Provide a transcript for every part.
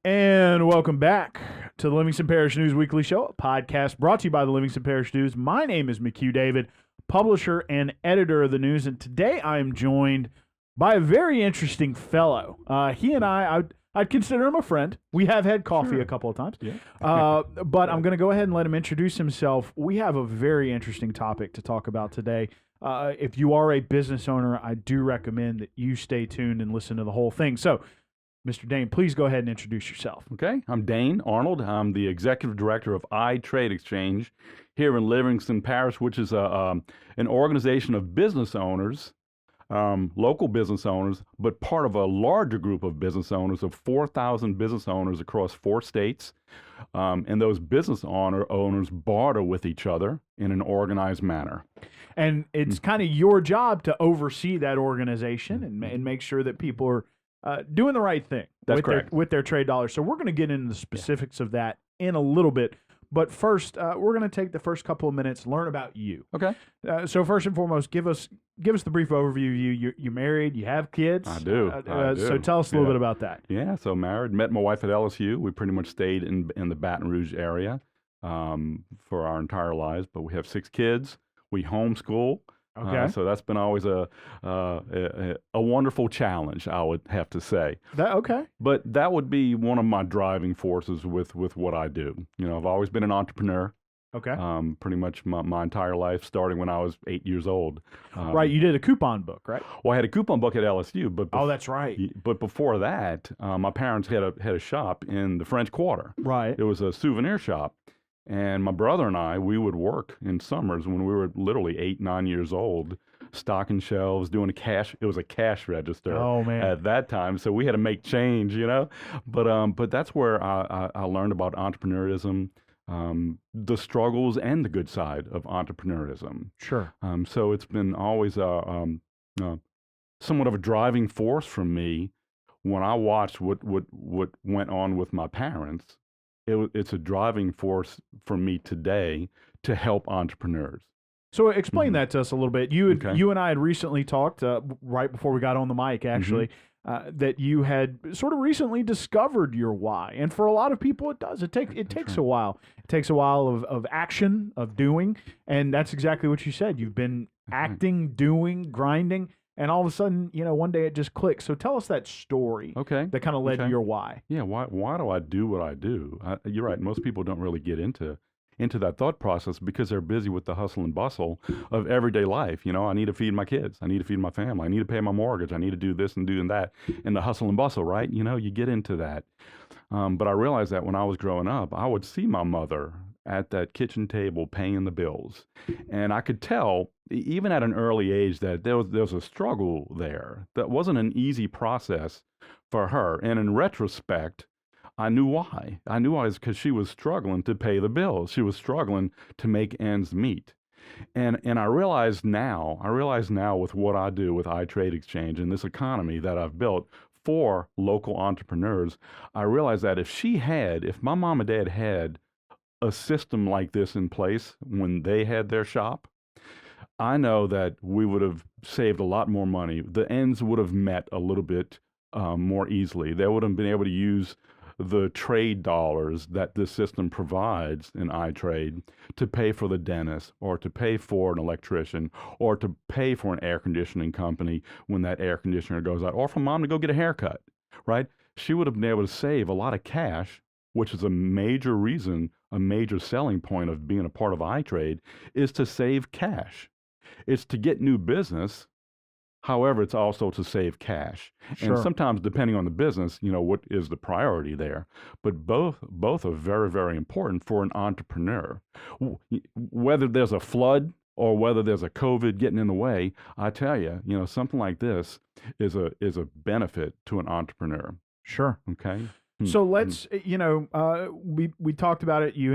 And welcome back to the Livingston Parish News Weekly Show, a podcast brought to you by the Livingston Parish News. My name is McHugh David, publisher and editor of the news, and today I am joined by a very interesting fellow. He and I'd consider him a friend. We have had coffee a couple of times, but I'm going to go ahead and let him introduce himself. We have a very interesting topic to talk about today. If you are a business owner, I do recommend that you stay tuned and listen to the whole thing. So, Mr. Dane, please go ahead and introduce yourself. Okay, I'm Dane Arnold. I'm the executive director of iTradexchange here in Livingston Parish, which is an organization of business owners, local business owners, but part of a larger group of business owners of 4,000 business owners across 4 states. And those business owners barter with each other in an organized manner. And it's kind of your job to oversee that organization and make sure that people are doing the right thing with their trade dollars. So we're going to get into the specifics of that in a little bit. But first, we're going to take the first couple of minutes, learn about you. Okay. So first and foremost, give us the brief overview of you. You're married, you have kids. I do. So tell us a little bit about that. Yeah, so married, met my wife at LSU. We pretty much stayed in the Baton Rouge area for our entire lives, but we have 6 kids. We homeschool. Okay. So that's been always a wonderful challenge, I would have to say. But that would be one of my driving forces with what I do. You know, I've always been an entrepreneur. Okay. Pretty much my entire life, starting when I was 8 years old. Right. You did a coupon book, right? Well, I had a coupon book at LSU, but that's right. But before that, my parents had a shop in the French Quarter. Right. It was a souvenir shop. And my brother and I, we would work in summers when we were literally 8, 9 years old, stocking shelves, doing it was a cash register at that time. So we had to make change, you know. But that's where I learned about entrepreneurism, the struggles and the good side of entrepreneurism. Sure. So it's been always somewhat of a driving force for me when I watched what went on with my parents. It's a driving force for me today to help entrepreneurs. So explain that to us a little bit. You and I had recently talked right before we got on the mic, actually, that you had sort of recently discovered your why. And for a lot of people, it does. It takes a while. It takes a while of action, of doing, and that's exactly what you said. You've been acting, doing, grinding. And all of a sudden, you know, one day it just clicks. So tell us that story that kind of led to your why. Yeah, why do I do what I do? You're right. Most people don't really get into that thought process because they're busy with the hustle and bustle of everyday life. You know, I need to feed my kids. I need to feed my family. I need to pay my mortgage. I need to do this and do that. And the hustle and bustle, right? You know, you get into that. But I realized that when I was growing up, I would see my mother at that kitchen table paying the bills. And I could tell, even at an early age, that there was a struggle there. That wasn't an easy process for her. And in retrospect, I knew why. I knew why is because she was struggling to pay the bills. She was struggling to make ends meet. And I realize now with what I do with iTradexchange and this economy that I've built for local entrepreneurs, I realize that if my mom and dad had a system like this in place when they had their shop, I know that we would have saved a lot more money. The ends would have met a little bit more easily. They would have been able to use the trade dollars that this system provides in iTrade to pay for the dentist or to pay for an electrician or to pay for an air conditioning company when that air conditioner goes out, or for mom to go get a haircut, right? She would have been able to save a lot of cash, which is a major reason, a major selling point of being a part of iTrade, is to save cash. It's to get new business. However, it's also to save cash. Sure. And sometimes, depending on the business, you know, what is the priority there. But both are very, very important for an entrepreneur. Whether there's a flood or whether there's a COVID getting in the way, I tell you, you know, something like this is a benefit to an entrepreneur. Sure. Okay. So let's, you know, we talked about it. You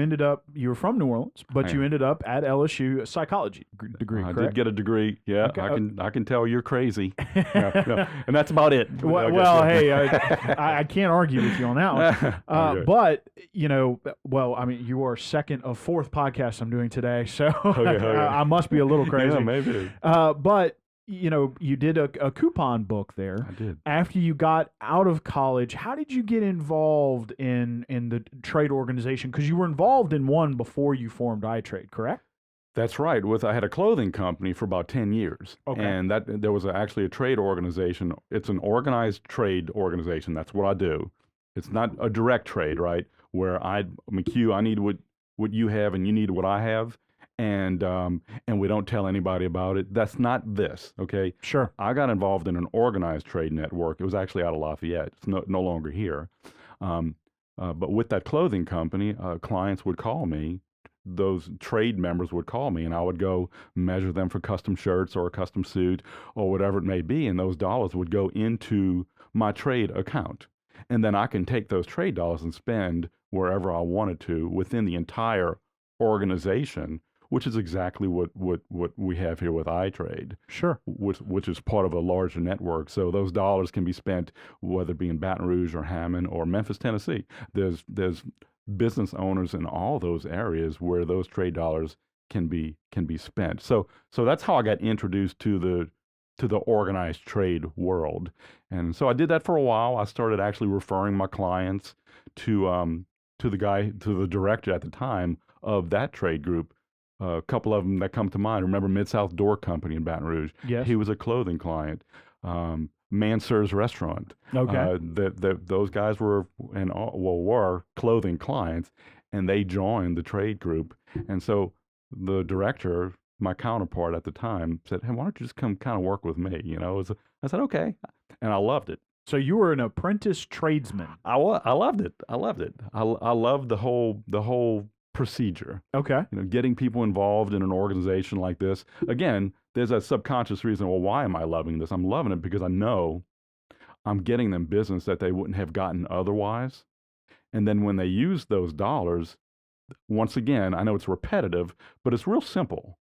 were from New Orleans, but you ended up at LSU, a psychology degree, correct? I did get a degree. Yeah, okay. I can tell you're crazy. No, and that's about it. Well, hey, I can't argue with you on that one. But, you know, I mean, you are second of 4th podcast I'm doing today, so I must be a little crazy. Yeah, maybe. But you did a coupon book there. I did. After you got out of college, how did you get involved in the trade organization? Because you were involved in one before you formed iTrade, correct? That's right. I had a clothing company for about 10 years. Okay. And there was actually a trade organization. It's an organized trade organization. That's what I do. It's not a direct trade, right? Where McHugh, I need what you have and you need what I have. And we don't tell anybody about it. That's not this, okay? Sure. I got involved in an organized trade network. It was actually out of Lafayette. It's no longer here. But with that clothing company, clients would call me. Those trade members would call me, and I would go measure them for custom shirts or a custom suit or whatever it may be, and those dollars would go into my trade account. And then I can take those trade dollars and spend wherever I wanted to within the entire organization, which is exactly what we have here with iTrade. Sure. Which is part of a larger network. So those dollars can be spent, whether it be in Baton Rouge or Hammond or Memphis, Tennessee. There's business owners in all those areas where those trade dollars can be spent. So that's how I got introduced to the organized trade world. And so I did that for a while. I started actually referring my clients to the director at the time of that trade group. A couple of them that come to mind. Remember Mid-South Door Company in Baton Rouge? Yes. He was a clothing client. Mansur's Restaurant. Okay. Those guys were clothing clients, and they joined the trade group. And so the director, my counterpart at the time, said, "Hey, why don't you just come kind of work with me?" I said, "Okay," and I loved it. So you were an apprentice tradesman. I loved it. I loved it. I loved the whole procedure. Okay. Getting people involved in an organization like this. Again, there's a subconscious reason. Well, why am I loving this? I'm loving it because I know I'm getting them business that they wouldn't have gotten otherwise. And then when they use those dollars, once again, I know it's repetitive, but it's real simple.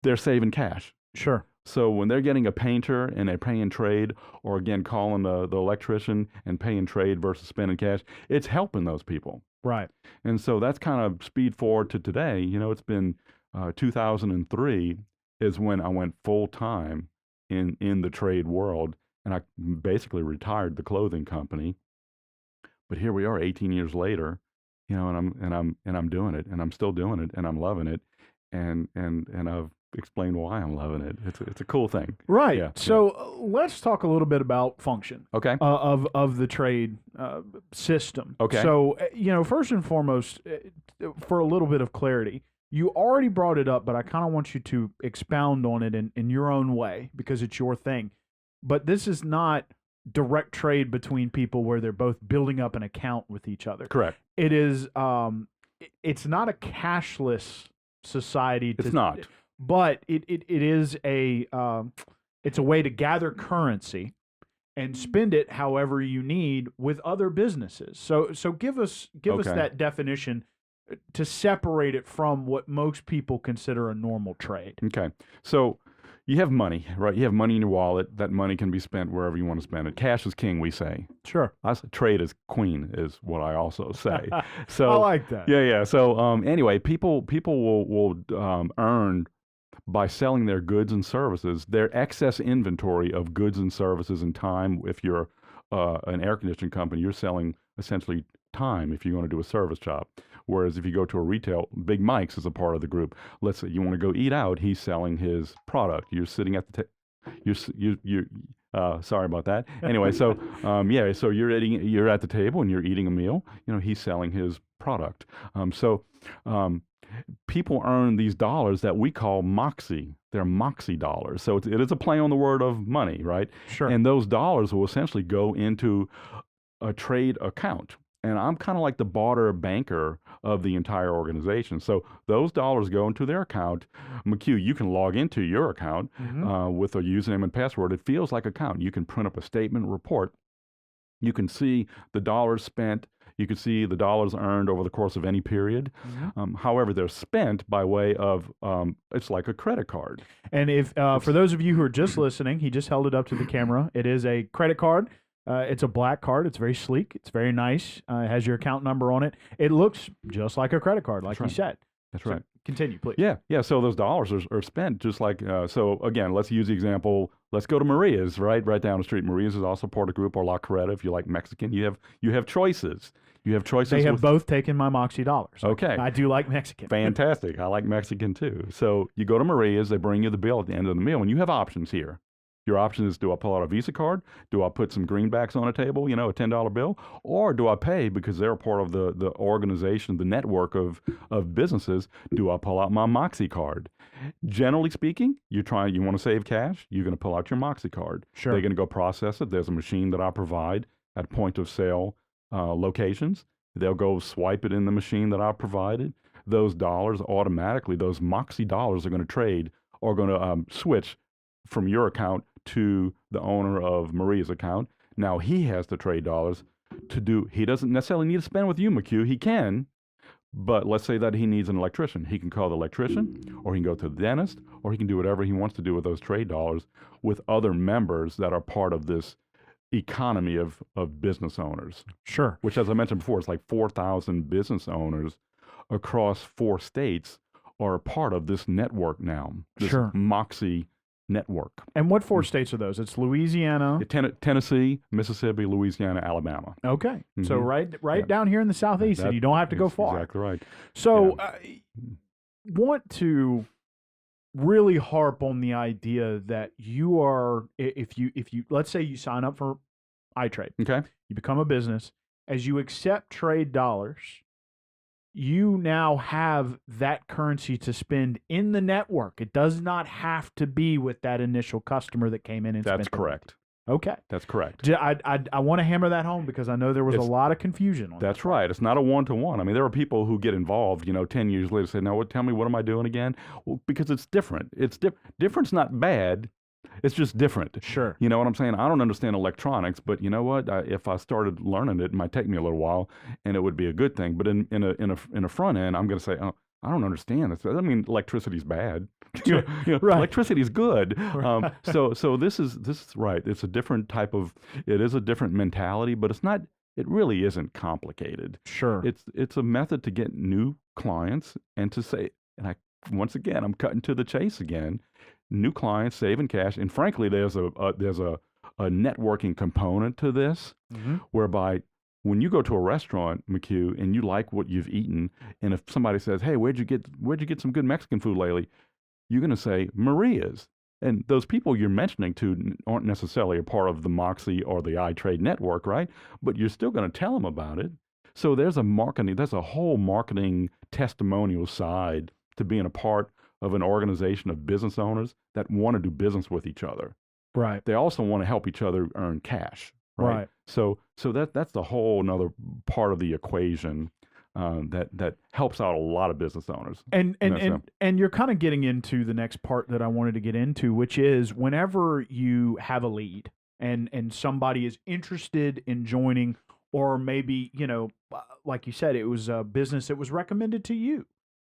They're saving cash. Sure. So when they're getting a painter and they're paying trade, or again, calling the electrician and paying trade versus spending cash, it's helping those people. Right. And so that's kind of speed forward to today. It's been 2003 is when I went full time in the trade world, and I basically retired the clothing company. But here we are 18 years later, and I'm doing it, and I'm still doing it, and I'm loving it. And I've explained why I'm loving it. It's a cool thing. Right. Yeah, so let's talk a little bit about function. Okay. Of the trade system. Okay. So first and foremost, for a little bit of clarity, you already brought it up, but I kind of want you to expound on it in your own way because it's your thing. But this is not direct trade between people where they're both building up an account with each other. Correct. It is. It's not a cashless society. It's not. But it is it's a way to gather currency and spend it however you need with other businesses. So give us that definition to separate it from what most people consider a normal trade. Okay. So you have money, right? You have money in your wallet. That money can be spent wherever you want to spend it. Cash is king, we say. Sure. Trade is queen is what I also say. So I like that. Yeah. So anyway, people will earn by selling their goods and services, their excess inventory of goods and services and time. If you're an air conditioning company, you're selling essentially time if you're going to do a service job. Whereas if you go to a retail, Big Mike's is a part of the group. Let's say you want to go eat out, he's selling his product. You're sitting at the sorry about that. Anyway, so so you're at the table and you're eating a meal. He's selling his product. People earn these dollars that we call Moxie. They're Moxie dollars. So it is a play on the word of money, right? Sure. And those dollars will essentially go into a trade account. And I'm kind of like the barter banker of the entire organization. So those dollars go into their account. McHugh, you can log into your account with a username and password. It feels like account. You can print up a statement report. You can see the dollars spent. You can see the dollars earned over the course of any period. However, they're spent by way of, it's like a credit card. And if for those of you who are just listening, he just held it up to the camera. It is a credit card. It's a black card. It's very sleek. It's very nice. It has your account number on it. It looks just like a credit card, like you said. That's right. Continue, please. Yeah. So those dollars are spent just like, so again, let's use the example. Let's go to Maria's, right down the street. Maria's is also part of the group, or La Coretta, if you like Mexican. You have choices. You have choices. They have both taken my Moxie dollars. Okay. I do like Mexican. Fantastic. I like Mexican too. So you go to Maria's, they bring you the bill at the end of the meal, and you have options here. Your option is, do I pull out a Visa card? Do I put some greenbacks on a table, a $10 bill? Or do I pay, because they're part of the organization, the network of businesses, do I pull out my Moxie card? Generally speaking, you want to save cash, you're going to pull out your Moxie card. Sure. They're going to go process it. There's a machine that I provide at point of sale locations. They'll go swipe it in the machine that I provided. Those dollars automatically, those Moxie dollars are going to trade, or going to switch from your account to the owner of Maria's account. Now he has to trade dollars he doesn't necessarily need to spend with you, McHugh. He can, but let's say that he needs an electrician. He can call the electrician, or he can go to the dentist, or he can do whatever he wants to do with those trade dollars with other members that are part of this economy of business owners. Sure. Which, as I mentioned before, it's like 4,000 business owners across 4 states are a part of this network now. This Sure. Moxie network. And what 4 states are those? It's Louisiana. Tennessee, Mississippi, Louisiana, Alabama. Okay. So Mhm. right down here in the Southeast, and you don't have to go far. Exactly right. So want to really harp on the idea that you are, if you let's say you sign up for iTrade, Okay. you become a business, as you accept trade dollars, you now have that currency to spend in the network. It does not have to be with that initial customer that came in and spent. That's correct. Okay. That's correct. I want to hammer that home, because I know there was a lot of confusion on that. That's right. It's not a one-to-one. I mean, there are people who get involved, 10 years later, say, "No, tell me, what am I doing again?" Well, because it's different. It's different's not bad. It's just different. Sure. You know what I'm saying? I don't understand electronics, but you know what? If I started learning it might take me a little while, and it would be a good thing. But in a front end, I'm going to say, "Oh, I don't understand this. That doesn't mean electricity's bad. Right. Electricity's good." Right. So this is right. It's a different type of. It is a different mentality, but it's not. It really isn't complicated. Sure. It's a method to get new clients and to say, and once again, I'm cutting to the chase again. New clients, saving cash, and frankly, there's a networking component to this, whereby when you go to a restaurant, McHugh, and you like what you've eaten, and if somebody says, "Hey, where'd you get some good Mexican food lately?" You're going to say Maria's. And those people you're mentioning to aren't necessarily a part of the Moxie or the iTrade network, right? But you're still going to tell them about it. So there's a whole marketing testimonial side to being a part of an organization of business owners that want to do business with each other. Right. They also want to help each other earn cash. Right. So that's the whole another part of the equation that helps out a lot of business owners. And you're kind of getting into the next part that I wanted to get into, which is whenever you have a lead and somebody is interested in joining, or maybe, like you said, it was a business that was recommended to you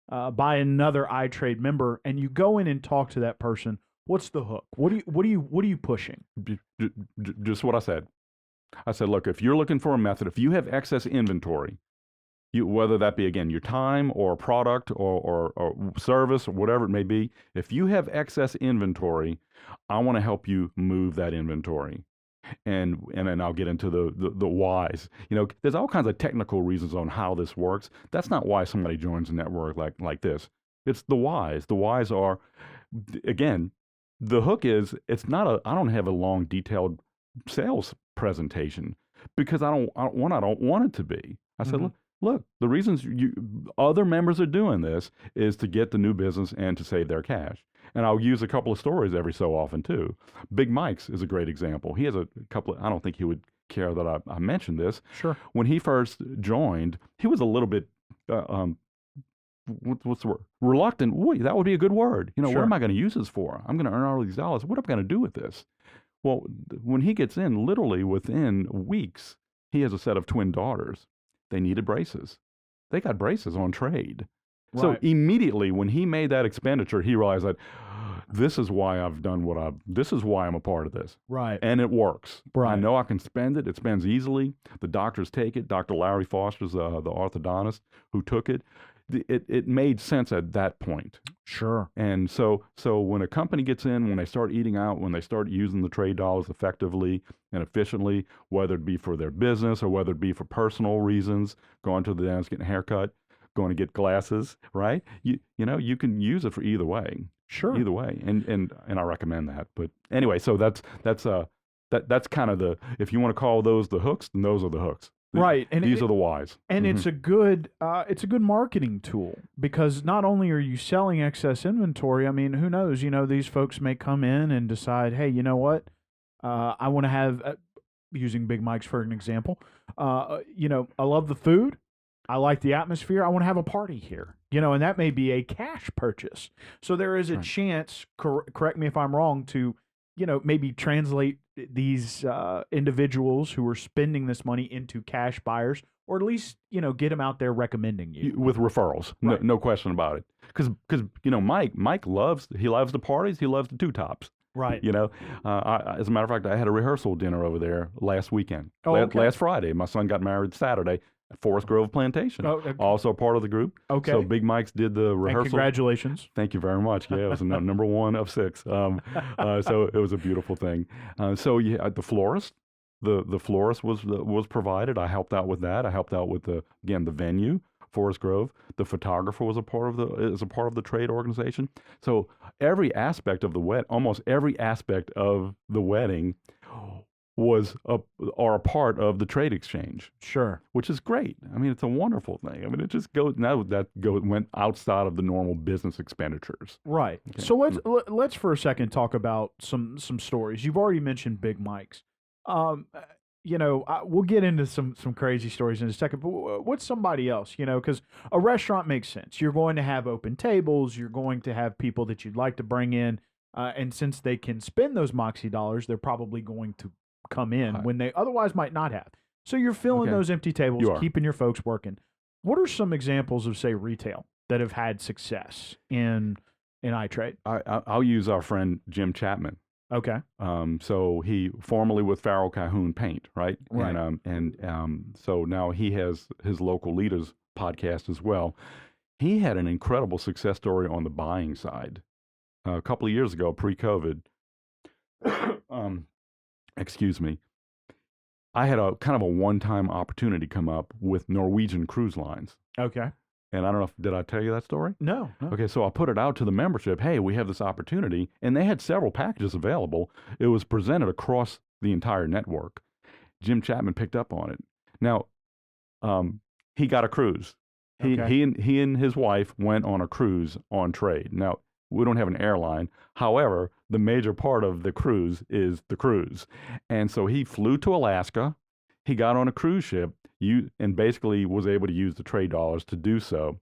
by another iTrade member, and you go in and talk to that person. What's the hook? What are you pushing? Just what I said. I said, look, if you're looking for a method, if you have excess inventory, whether that be, again, your time or product or service or whatever it may be, if you have excess inventory, I want to help you move that inventory. And then I'll get into the whys. There's all kinds of technical reasons on how this works. That's not why somebody joins a network like this. It's the whys. The whys are, again, the hook is, I don't have a long detailed sales presentation, because I don't want it to be. I said, look, the reasons other members are doing this is to get the new business and to save their cash. And I'll use a couple of stories every so often too. Big Mike's is a great example. He has a couple of, I don't think he would care that I mentioned this. Sure. When he first joined, he was a little bit, what's the word? Reluctant. Boy, that would be a good word. Sure. What am I going to use this for? I'm going to earn all these dollars. What am I going to do with this? Well, when he gets in, literally within weeks, he has a set of twin daughters. They needed braces. They got braces on trade. Right. So immediately when he made that expenditure, he realized that this is why this is why I'm a part of this. Right. And it works. Right. I know I can spend it. It spends easily. The doctors take it. Dr. Larry Foster's the orthodontist who took it. it made sense at that point. Sure. And so when a company gets in, when they start eating out, when they start using the trade dollars effectively and efficiently, whether it be for their business or whether it be for personal reasons, going to the dentist, getting a haircut, going to get glasses, right? You can use it for either way. Sure. Either way. And I recommend that. But anyway, so that's kind of if you want to call those the hooks, then those are the hooks. Right. And these are the whys. And it's a good marketing tool, because not only are you selling excess inventory, I mean, who knows, these folks may come in and decide, hey, you know what? I want to have, using Big Mike's for an example, I love the food. I like the atmosphere. I want to have a party here, and that may be a cash purchase. So there is a chance, correct me if I'm wrong, to, maybe translate these individuals who are spending this money into cash buyers, or at least, get them out there recommending you. With referrals. Right. No question about it. Because Mike loves the parties. He loves the two tops. Right. As a matter of fact, I had a rehearsal dinner over there last weekend. Oh, okay. Last Friday. My son got married Saturday at Forest Grove Plantation. Oh, okay. Also part of the group. Okay. So Big Mike's did the rehearsal. And congratulations. Thank you very much. Yeah, it was number 1 of 6. So it was a beautiful thing. The florist. The florist was provided. I helped out with that. I helped out with the venue, Forest Grove. The photographer was a part of the trade organization. So every aspect of almost every aspect of the wedding was a part of the trade exchange. Sure. Which is great. I mean, it's a wonderful thing. I mean, it just went outside of the normal business expenditures. Right. Okay. So let's for a second talk about some stories. You've already mentioned Big Mike's. We'll get into some crazy stories in a second, but what's somebody else, because a restaurant makes sense. You're going to have open tables. You're going to have people that you'd like to bring in. And since they can spend those Moxie dollars, they're probably going to come in when they otherwise might not have. So you're filling those empty tables, keeping your folks working. What are some examples of, say, retail that have had success in iTrade? I'll use our friend Jim Chapman. Okay. So he formerly with Farrell Calhoun Paint, right? Right. So now he has his Local Leaders podcast as well. He had an incredible success story on the buying side. A couple of years ago, pre-COVID, excuse me, I had a kind of a one-time opportunity come up with Norwegian Cruise Lines. Okay. And I don't know did I tell you that story? No. Okay, so I put it out to the membership. Hey, we have this opportunity. And they had several packages available. It was presented across the entire network. Jim Chapman picked up on it. Now, he got a cruise. He and his wife went on a cruise on trade. Now, we don't have an airline. However, the major part of the cruise is the cruise. And so he flew to Alaska. He got on a cruise ship and basically was able to use the trade dollars to do so.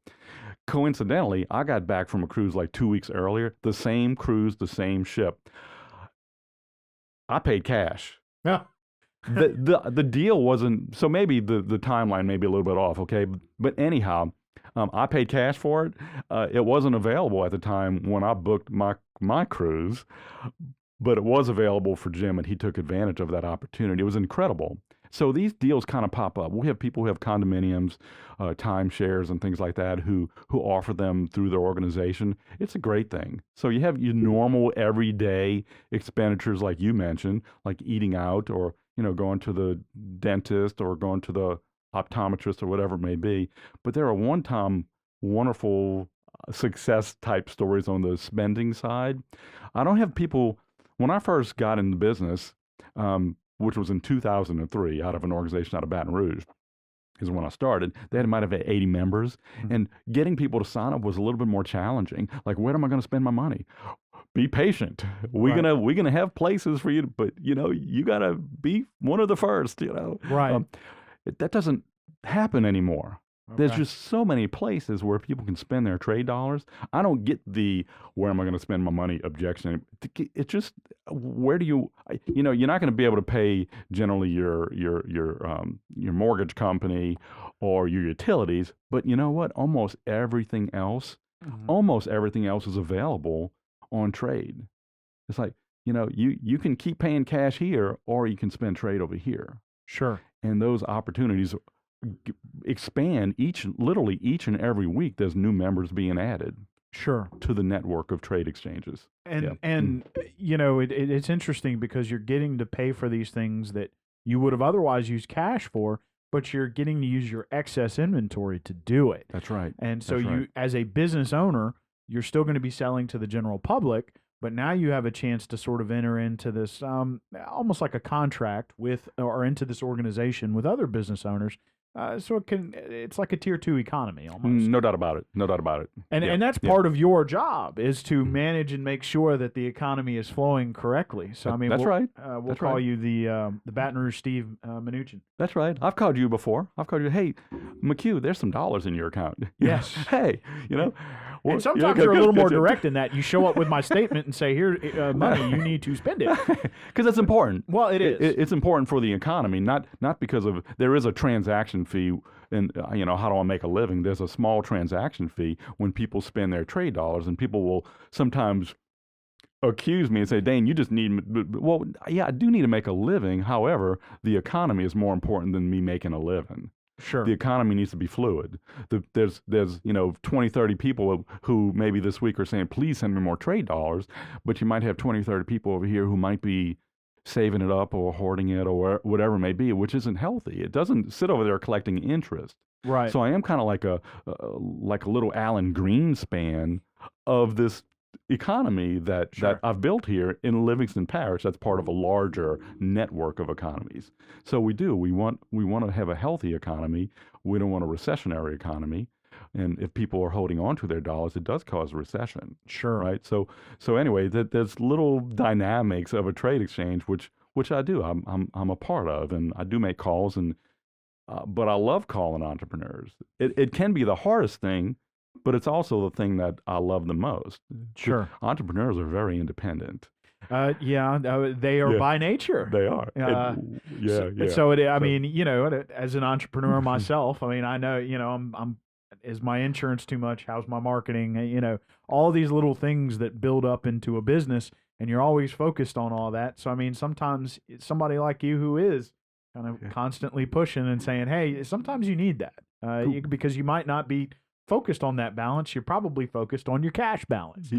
Coincidentally, I got back from a cruise like 2 weeks earlier, the same cruise, the same ship. I paid cash. Yeah. The deal wasn't, so maybe the timeline may be a little bit off, okay? But anyhow, I paid cash for it. It wasn't available at the time when I booked my cruise, but it was available for Jim, and he took advantage of that opportunity. It was incredible. So these deals kind of pop up. We have people who have condominiums, timeshares, and things like that who offer them through their organization. It's a great thing. So you have your normal everyday expenditures like you mentioned, like eating out or going to the dentist or going to the optometrist or whatever it may be. But there are one-time wonderful success type stories on the spending side. I don't have people, when I first got in the business, which was in 2003 out of an organization out of Baton Rouge, is when I started. They might have had 80 members, and getting people to sign up was a little bit more challenging. Like, where am I going to spend my money? Be patient. We're gonna have places for you, but you gotta be one of the first. Right. That doesn't happen anymore. Okay. There's just so many places where people can spend their trade dollars. I don't get the where am I going to spend my money objection. It's just where do you're not going to be able to pay generally your mortgage company or your utilities, but you know what? Almost everything else is available on trade. It's like, you can keep paying cash here or you can spend trade over here. Sure. And those opportunities, expand literally each and every week. There's new members being added. Sure. To the network of trade exchanges. And you know, it's interesting because you're getting to pay for these things that you would have otherwise used cash for, but you're getting to use your excess inventory to do it. That's right. And so as a business owner, you're still going to be selling to the general public, but now you have a chance to sort of enter into this almost like a contract with, or into this organization with other business owners. So it's like a tier 2 economy almost. No doubt about it. No doubt about it. And that's part of your job, is to manage and make sure that the economy is flowing correctly. So I mean, that's right. We'll call you the Baton Rouge Steve Mnuchin. That's right. I've called you before. I've called you. Hey, McHugh, there's some dollars in your account. Yes. Hey, you know. And sometimes you're a little more direct in that. You show up with my statement and say, "Here, money, you need to spend it." Because it's important. Well, it is. It's important for the economy, not because of, there is a transaction fee, and how do I make a living? There's a small transaction fee when people spend their trade dollars, and people will sometimes accuse me and say, Dane, you just need, well, yeah, I do need to make a living. However, the economy is more important than me making a living. Sure. The economy needs to be fluid. There's 20, 30 people who maybe this week are saying, please send me more trade dollars, but you might have 20, 30 people over here who might be saving it up or hoarding it or whatever it may be, which isn't healthy. It doesn't sit over there collecting interest. Right. So I am kind of like a little Alan Greenspan of this economy that I've built here in Livingston Parish. That's part of a larger network of economies. So we want to have a healthy economy. We don't want a recessionary economy. And if people are holding on to their dollars, it does cause a recession. Sure. Right. So anyway, there's little dynamics of a trade exchange, which I do. I'm a part of, and I do make calls, and but I love calling entrepreneurs. It can be the hardest thing, but it's also the thing that I love the most. Sure. Entrepreneurs are very independent. They are by nature. They are. So I mean, as an entrepreneur myself, I mean, I know, I'm is my insurance too much? How's my marketing? All these little things that build up into a business, and you're always focused on all that. So, I mean, sometimes somebody like you who is kind of constantly pushing and saying, hey, sometimes you need that because you might not be focused on that balance. You're probably focused on your cash balance.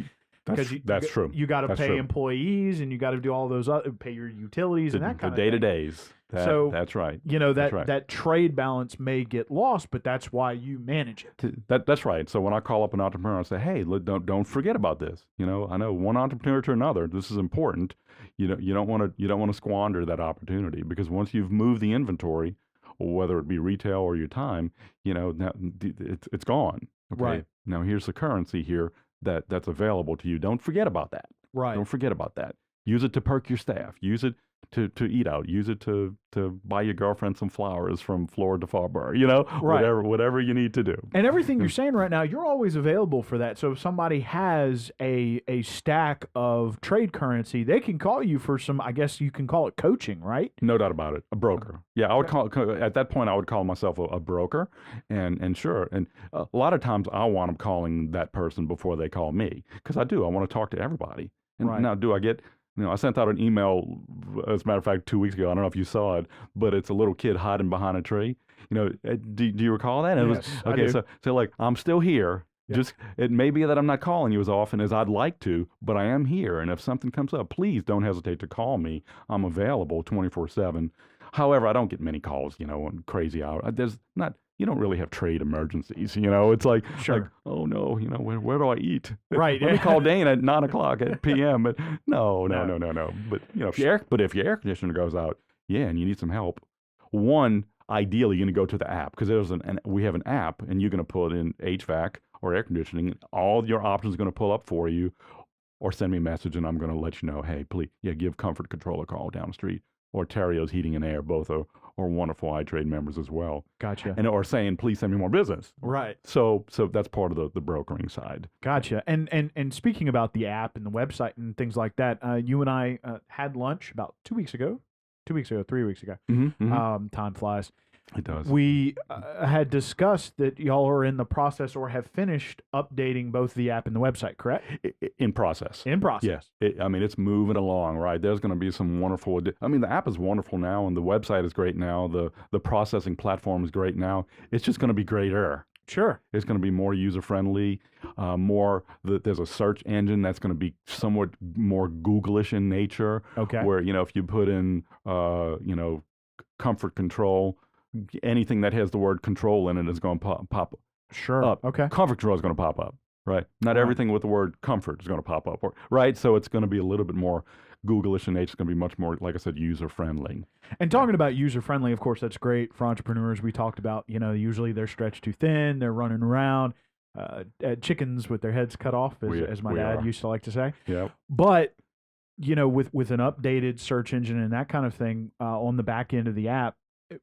That's true. You got to pay employees, and you got to do all those pay your utilities and that kind of the day-to-days. That's right. That trade balance may get lost, but that's why you manage it. That's right. So when I call up an entrepreneur, I say, hey, don't forget about this. I know one entrepreneur to another. This is important. You don't want to squander that opportunity, because once you've moved the inventory, whether it be retail or your time, now it's gone. Okay? Right. Now here's the currency here that's available to you. Don't forget about that. Right. Don't forget about that. Use it to perk your staff. Use it to eat out. Use it to buy your girlfriend some flowers from Florida to Farborough. Right. Whatever you need to do. And everything you're saying right now, you're always available for that. So if somebody has a stack of trade currency, they can call you for some, I guess you can call it coaching, right? No doubt about it. A broker. Yeah, I would call at that point. I would call myself a broker, and sure. And a lot of times I want them calling that person before they call me, because I do. I want to talk to everybody. And right. Now, do I get? I sent out an email, as a matter of fact, 2 weeks ago. I don't know if you saw it, but it's a little kid hiding behind a tree. Do you recall that? And yes, it was, okay, so like, I'm still here. Yeah. Just, it may be that I'm not calling you as often as I'd like to, but I am here. And if something comes up, please don't hesitate to call me. I'm available 24/7. However, I don't get many calls, on crazy hours. You don't really have trade emergencies. It's like, sure. Like, oh no, where do I eat? Right. Let me call Dane at 9:00 p.m. But no. But if your air conditioner goes out, and you need some help, ideally you're going to go to the app, because we have an app, and you're going to put in HVAC or air conditioning. All your options are going to pull up for you, or send me a message, and I'm going to let you know, hey, please, give Comfort Control a call down the street, or Terrio's Heating and Air, both are wonderful iTrade members as well. Gotcha. And or saying, please send me more business. Right. So that's part of the brokering side. Gotcha. And speaking about the app and the website and things like that, you and I had lunch about 2 weeks ago, 3 weeks ago. Mm-hmm. Time flies. It does. We had discussed that y'all are in the process or have finished updating both the app and the website, correct? In process. In process. Yeah. I mean, it's moving along, right? There's going to be some wonderful. I mean, the app is wonderful now, and the website is great now. The processing platform is great now. It's just going to be greater. Sure. It's going to be more user friendly. There's a search engine that's going to be somewhat more Google-ish in nature. Okay. Where if you put in comfort control, anything that has the word control in it is going to pop Sure. up. Okay. Comfort control is going to pop up, right? Not Right. everything with the word comfort is going to pop up, right? So it's going to be a little bit more Google-ish in nature. It's going to be much more, like I said, user-friendly. And talking about user-friendly, of course, that's great for entrepreneurs. We talked about, usually they're stretched too thin, they're running around, chickens with their heads cut off, as my dad used to like to say. Yeah. But, with an updated search engine and that kind of thing on the back end of the app,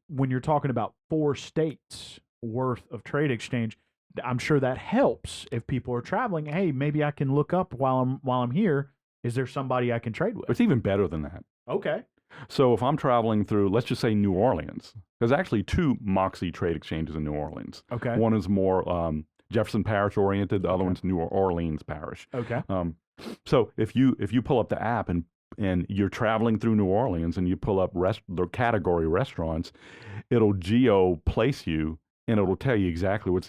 when you're talking about 4 states worth of trade exchange, I'm sure that helps if people are traveling. Hey, maybe I can look up while I'm here. Is there somebody I can trade with? It's even better than that. Okay. So if I'm traveling through, let's just say New Orleans, there's actually 2 Moxie trade exchanges in New Orleans. Okay. One is more Jefferson Parish oriented. The other one's New Orleans Parish. Okay. So if you pull up the app and you're traveling through New Orleans and you pull up the category restaurants, it'll geo place you and it'll tell you exactly what's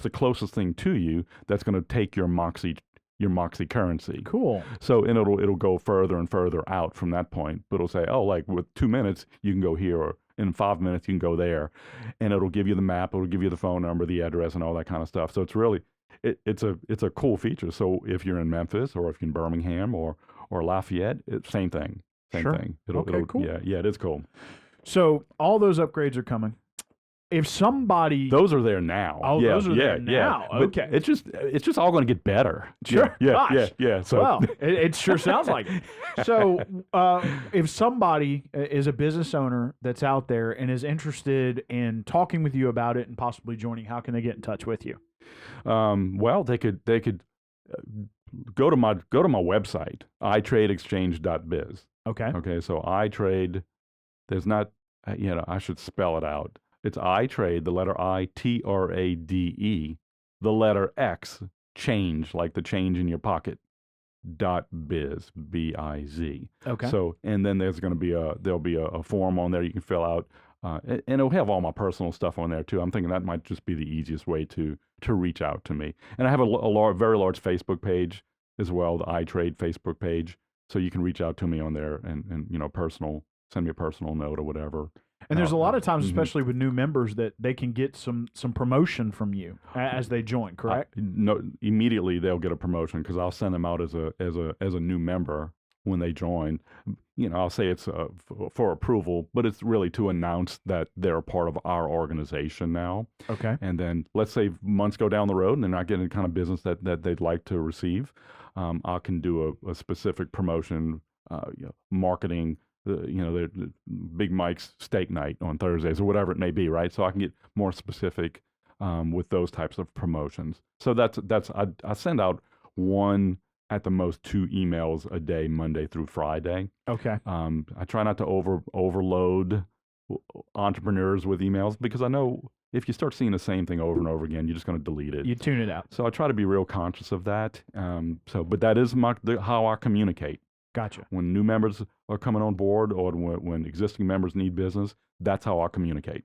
the closest thing to you that's going to take your Moxie currency. Cool. So and it'll go further and further out from that point, but it'll say, oh, like with 2 minutes you can go here, or in 5 minutes you can go there, and it'll give you the map, it'll give you the phone number, the address, and all that kind of stuff. So it's really it's a cool feature. So if you're in Memphis or if you're in Birmingham or Lafayette, same thing. Sure. Thing. Cool. Yeah, it is cool. So all those upgrades are coming. If somebody Those are there now. Oh, yeah, those are there now. But Okay. It's just all going to get better. Sure. Yeah. So well, it sure sounds like it. So if somebody is a business owner that's out there and is interested in talking with you about it and possibly joining, how can they get in touch with you? Well, they could go to my website, iTradexchange.biz. Okay. So iTrade, there's not, I should spell it out. It's iTrade, the letter I, TRADE, the letter X, change, like the change in your pocket, .biz, B-I-Z. Okay. So, and then there'll be a form on there you can fill out, and it'll have all my personal stuff on there too. I'm thinking that might just be the easiest way to reach out to me. And I have a very large Facebook page as well, the iTrade Facebook page, so you can reach out to me on there and send me a personal note or whatever. And there's a lot of times, especially with new members, that they can get some promotion from you as they join. Correct? No, immediately they'll get a promotion because I'll send them out as a new member when they join. I'll say it's for approval, but it's really to announce that they're a part of our organization now. Okay. And then let's say months go down the road and they're not getting the kind of business that they'd like to receive. I can do a specific promotion, marketing. The Big Mike's steak night on Thursdays or whatever it may be, right? So I can get more specific with those types of promotions. So I send out 1 at the most 2 emails a day, Monday through Friday. Okay. I try not to overload entrepreneurs with emails because I know if you start seeing the same thing over and over again, you're just going to delete it. You tune it out. So I try to be real conscious of that. But that is how I communicate. Gotcha. When new members are coming on board or when existing members need business, that's how I communicate.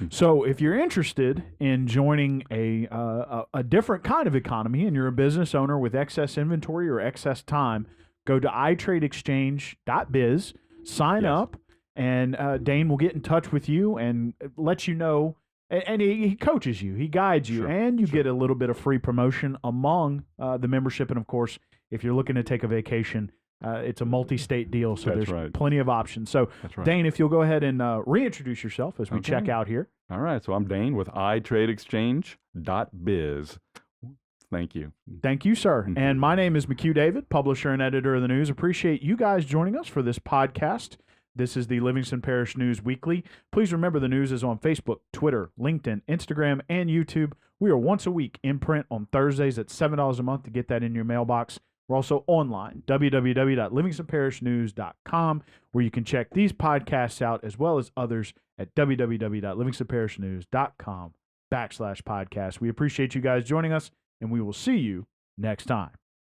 So if you're interested in joining a different kind of economy and you're a business owner with excess inventory or excess time, go to iTradexchange.biz, sign up, and Dane will get in touch with you and let you know. And he coaches you, he guides you, and you get a little bit of free promotion among the membership. And of course, if you're looking to take a vacation, it's a multi-state deal, so there's plenty of options. So, Dane, if you'll go ahead and reintroduce yourself as we check out here. All right. So I'm Dane with iTradexchange.biz. Thank you. Thank you, sir. And my name is McHugh David, publisher and editor of the news. Appreciate you guys joining us for this podcast. This is the Livingston Parish News Weekly. Please remember the news is on Facebook, Twitter, LinkedIn, Instagram, and YouTube. We are once a week in print on Thursdays at $7 a month to get that in your mailbox. We're also online, www.livingstonparishnews.com, where you can check these podcasts out as well as others at www.livingstonparishnews.com/podcast. We appreciate you guys joining us, and we will see you next time.